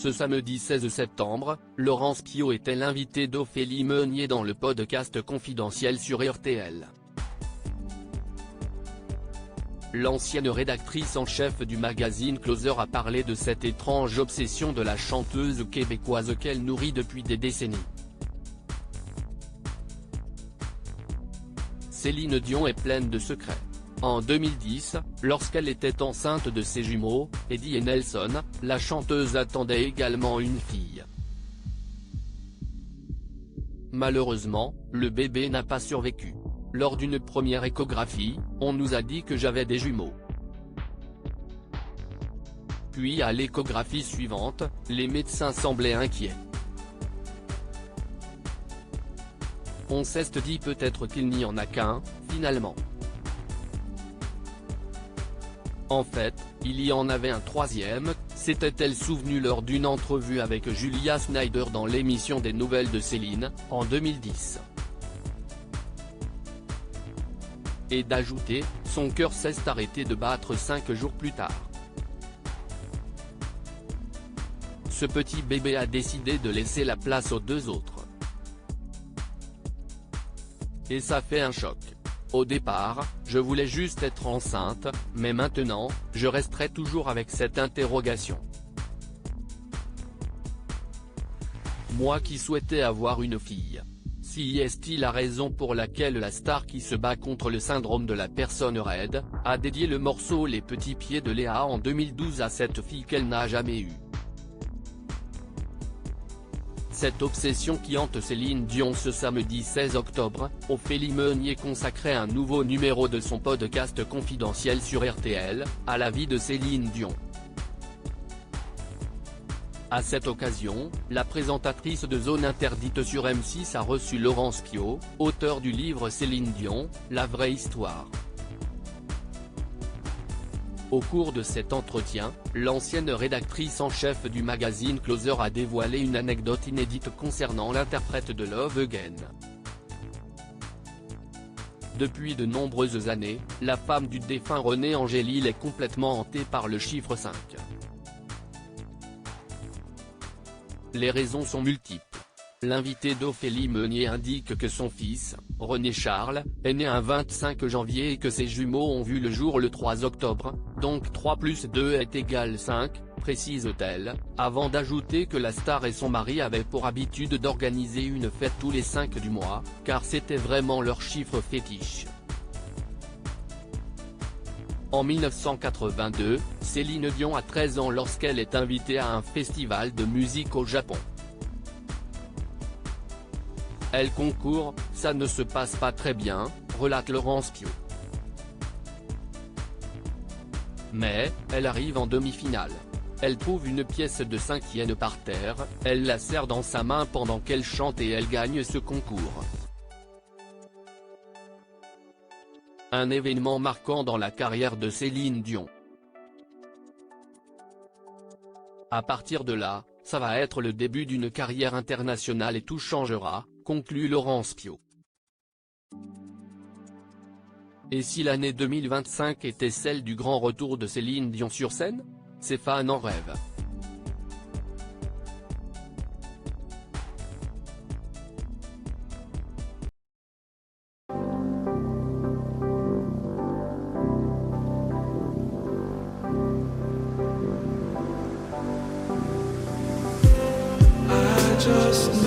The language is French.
Ce samedi 16 septembre, Laurence Pio était l'invité d'Ophélie Meunier dans le podcast Confidentiel sur RTL. L'ancienne rédactrice en chef du magazine Closer a parlé de cette étrange obsession de la chanteuse québécoise qu'elle nourrit depuis des décennies. Céline Dion est pleine de secrets. En 2010, lorsqu'elle était enceinte de ses jumeaux, Eddie et Nelson, la chanteuse attendait également une fille. Malheureusement, le bébé n'a pas survécu. Lors d'une première échographie, on nous a dit que j'avais des jumeaux. Puis à l'échographie suivante, les médecins semblaient inquiets. On s'est dit peut-être qu'il n'y en a qu'un, finalement. En fait, il y en avait un troisième, s'était-elle souvenue lors d'une entrevue avec Julia Snyder dans l'émission des nouvelles de Céline, en 2010. Et d'ajouter, son cœur s'est arrêté de battre 5 jours plus tard. Ce petit bébé a décidé de laisser la place aux deux autres. Et ça fait un choc. Au départ, je voulais juste être enceinte, mais maintenant, je resterai toujours avec cette interrogation. Moi qui souhaitais avoir une fille. Si est-il la raison pour laquelle la star qui se bat contre le syndrome de la personne raide, a dédié le morceau Les petits pieds de Léa en 2012 à cette fille qu'elle n'a jamais eue. Cette obsession qui hante Céline Dion ce samedi 16 octobre, Ophélie Meunier consacrait un nouveau numéro de son podcast Confidentiel sur RTL, à la vie de Céline Dion. À cette occasion, la présentatrice de Zone Interdite sur M6 a reçu Laurence Pio, auteur du livre Céline Dion, La vraie histoire. Au cours de cet entretien, l'ancienne rédactrice en chef du magazine Closer a dévoilé une anecdote inédite concernant l'interprète de Love Again. Depuis de nombreuses années, la femme du défunt René Angélil est complètement hantée par le chiffre 5. Les raisons sont multiples. L'invité d'Ophélie Meunier indique que son fils, René Charles, est né un 25 janvier et que ses jumeaux ont vu le jour le 3 octobre, donc 3 plus 2 est égal 5, précise-t-elle, avant d'ajouter que la star et son mari avaient pour habitude d'organiser une fête tous les 5 du mois, car c'était vraiment leur chiffre fétiche. En 1982, Céline Dion a 13 ans lorsqu'elle est invitée à un festival de musique au Japon. Elle concourt, ça ne se passe pas très bien, relate Laurence Pio. Mais, elle arrive en demi-finale. Elle trouve une pièce de cinquième par terre, elle la serre dans sa main pendant qu'elle chante et elle gagne ce concours. Un événement marquant dans la carrière de Céline Dion. À partir de là, ça va être le début d'une carrière internationale et tout changera, conclut Laurence Pio. Et si l'année 2025 était celle du grand retour de Céline Dion sur scène? Ses fans en rêvent. Just